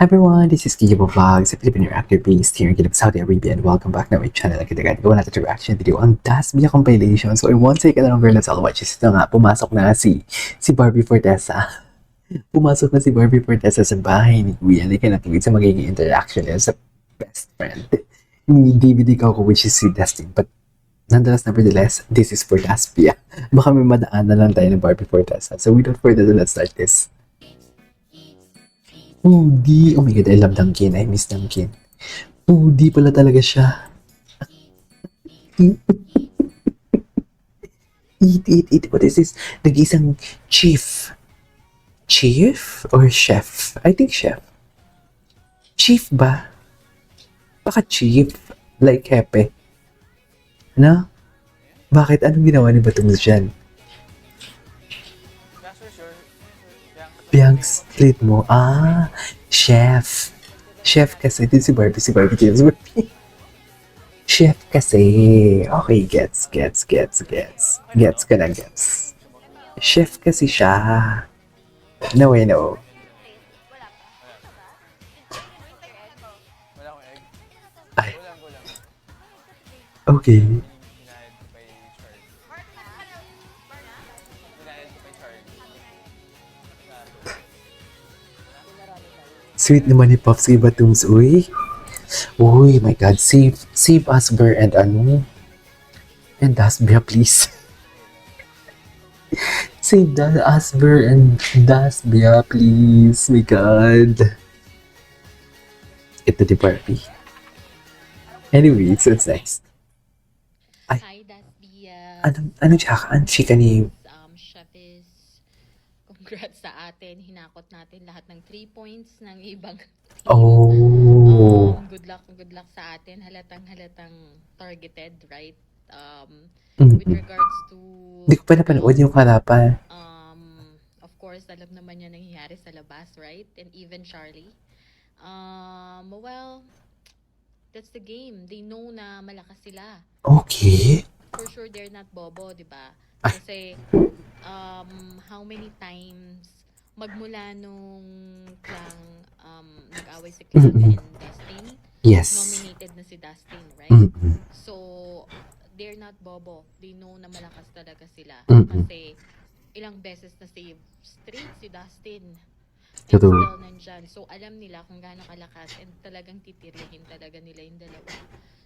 Hi everyone, this is Kiyo Vlogs, a Filipino actor based here in Saudi Arabia, and welcome back to my channel. Agad-agad gawa natin yung reaction video ang Dasbia compilation. So in one second lang girl, let's all watch this. Ito nga, pumasok na si Barbie Fortesa. Pumasok na si Barbie Fortesa sa bahay ni Kuya. Hindi ka natuwid sa magiging interaction niya sa best friend ni DVD Coco, which is si Dustin. But nevertheless, this is for Dasbia. Baka may madaan na lang tayo ng Barbie Fortesa. So without further ado, let's start this. Pudi. Oh my god, I love Dunkin. I miss Dunkin. Pudi pala talaga siya. Eat. What is this? Nag-isang chief. Chief? Or chef? I think chef. Chief ba? Baka chief. Like Hepe. Ano? Bakit? Anong ginawa ni Batungs dyan? Biyang split mo. Ah, chef. Chef kasi. Din si Barbie. Chef kasi. Okay, gets. Gets ka na, gets. Chef kasi siya. No, I know. Ay. Okay. Sweet naman ni Pops kay Batums, uy. Uy, my God, save Asber and Dasbia, please. Save Asber and Dasbia, please. My God. Ito di Barbie. Anyway, so it's next. Ay. Hi, Dasbia. Anong chika ni... Chef is, congrats sa atin. Hinakot natin lahat ng 3 points ng ibang team. Oh. Good luck sa atin. Halatang targeted, right? Mm-mm. With regards to... Hindi ko pa napanood yung harapan. Of course, alam naman niya nangyayari sa labas, right? And even Charlie. Well, that's the game. They know na malakas sila. Okay. For sure, they're not bobo, di ba? Ay. Kasi, how many times, magmula nung Clang, nag-away si Clang Mm-mm. and Dustin, Yes. nominated na si Dustin, right? Mm-mm. So, they're not bobo. They know na malakas talaga sila. Mm-mm. Kasi, ilang beses na save straight si Dustin. And Totoo. still nandyan. So, alam nila kung gaano kalakas and talagang titirihin talaga nila yung dalawa.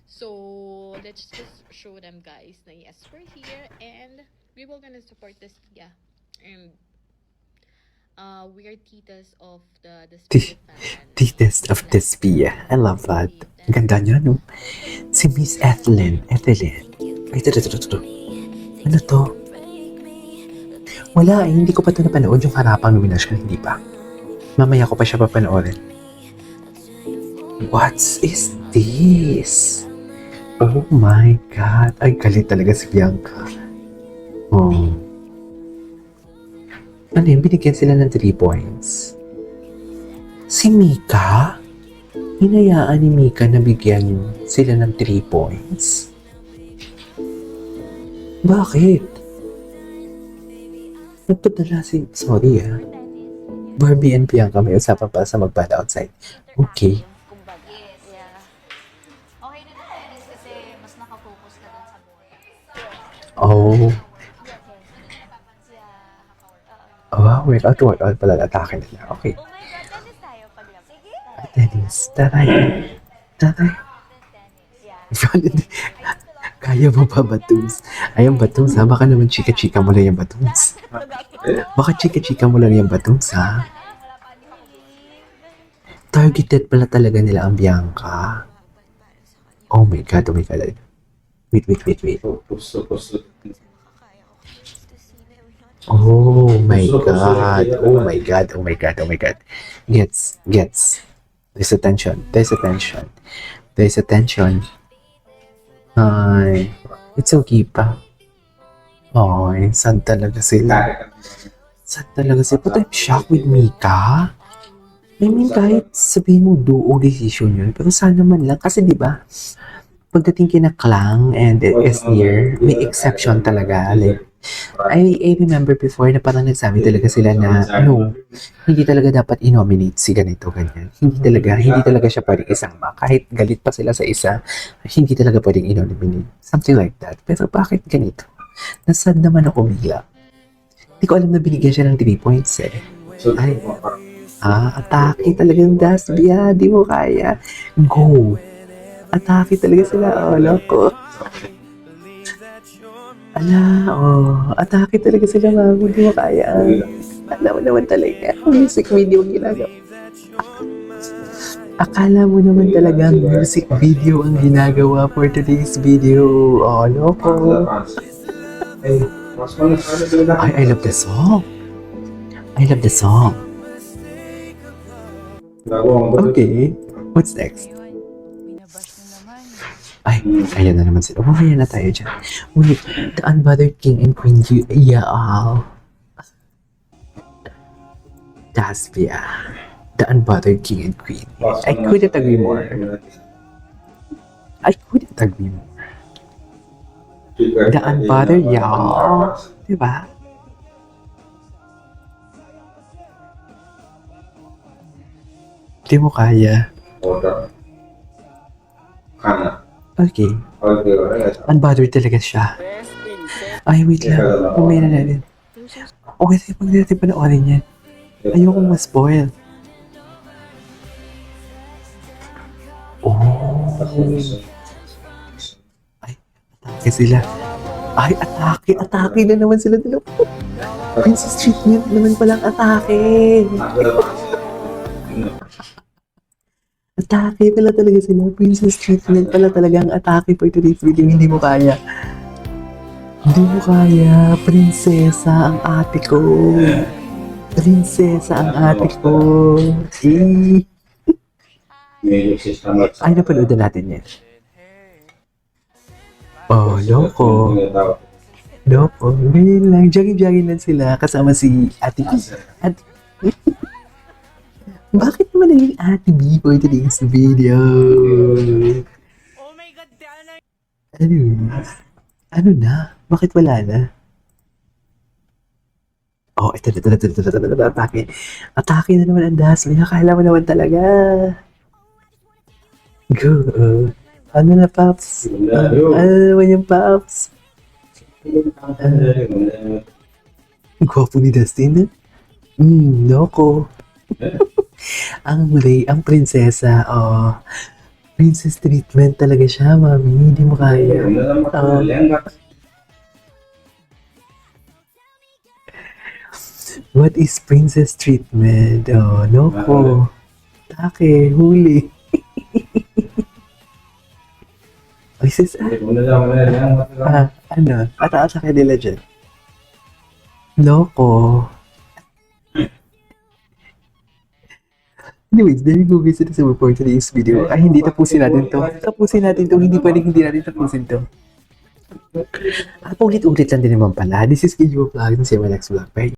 So, let's just show them, guys, na yes, we're here and we will gonna support this Tia. And we are titas of the Spirit fan. Titas of Despia. I love that. Ganda niya, no? Si Miss Ethelyn. Ay, ito. Ano to? Wala, hindi ko pa ito napanood yung harapang nomination. Hindi pa. Mamaya ko pa siya papanoorin. What is this? Oh my God. Ay, galit talaga si Bianca. Oh. Ano yun? Binigyan sila ng 3 points. Si Mika? Hinayaan ni Mika na bigyan sila ng 3 points? Bakit? Nagpadala si... Sorry Barbie and Bianca may usapan para sa mag-bad outside. Okay. Yeah. Okay na tennis kasi mas nakafocus ka dun sa board. Oh. Workout pala atake nila. Okay. Oh my God, tennis tayo pag sige. Tennis. Taray. Tennis, yeah. Kaya mo pa, Batungs? Ayun, Batungs, ha? Baka naman chika-chika mo lang yung Batungs. Baka chika-chika mo lang yung Batungs, ha? Targeted pala talaga nila ang Bianca. Oh my God. Wait. Oh my God. Gets. There's attention. Ay, it's okay pa. Ay, sad talaga sila. But I'm shocked with Mika. I mean, kahit sabihin mo duo decision yun, pero sana man lang. Kasi diba, pagdating kina Clang and Esnir, may exception talaga. Like, I remember before na parang nagsabi talaga sila na, no, hindi talaga dapat i-nominate si ganito, ganyan. Hindi talaga siya pwedeng isama. Kahit galit pa sila sa isa, hindi talaga pwedeng i-nominate. Something like that. Pero bakit ganito? Nasad naman ako bigla. Hindi ko alam na binigyan siya ng 3 points eh. Ay, atake talagang Dasby di mo kaya. Go! Atake talaga sila, loko. Atake talaga sila, mami, di mo kaya. Alam mo naman talaga, music video ang ginagawa. Akala mo naman talaga music video ang ginagawa for today's video. Loko. I love the song. I love the song. Okay, what's next? Binabash na naman. Ay, ayan na naman sila. Mamaya na tayo dyan. Wait, the Unbothered King and Queen, Dasbia. The Unbothered King and Queen. I couldn't agree more. The Unbothered, diba? Di mo kaya. Okay. Unbothered talaga siya. Ay, wait lang. Mamaya na natin. Okay, sige, pag natin panoorin yan. Ayokong ma-spoil. Ay, atake sila. Ay, atake na naman sila dalawa. Princess treatment naman palang atake. Atake pala talaga sila. Princess treatment pala talaga ang atake for today's video. Hindi mo kaya. Hindi mo kaya. Prinsesa ang ate ko. Prinsesa ang ate ko. Ay, napanood na natin yan. Loko. Loko. Ngayon lang. Jogging-jogging lang sila. Kasama si Ate B. Bakit naman naging Ate B for today's video? Oh my God, Diana! Anyways, ano na? Bakit wala na? Ito, atake. Atake na naman ang Dasby. Akala mo naman talaga. Go. Ano na, Paps? Ano naman yung Paps? Gwapo ni Dustin. Loko. Ang prinsesa, princess treatment talaga siya, mami. Hindi mo kaya. What is princess treatment? Loko. Take, huli. Ay, sis, ano? Ataas sa kanila dyan. Loko. Anyways, there you go guys. Ito sa for today's video. Ay, hindi tapusin natin to. Hindi pwedeng hindi natin tapusin to. Paulit-ulit lang din naman pala. This is Kijo Vlog. See you in my next vlog. Bye.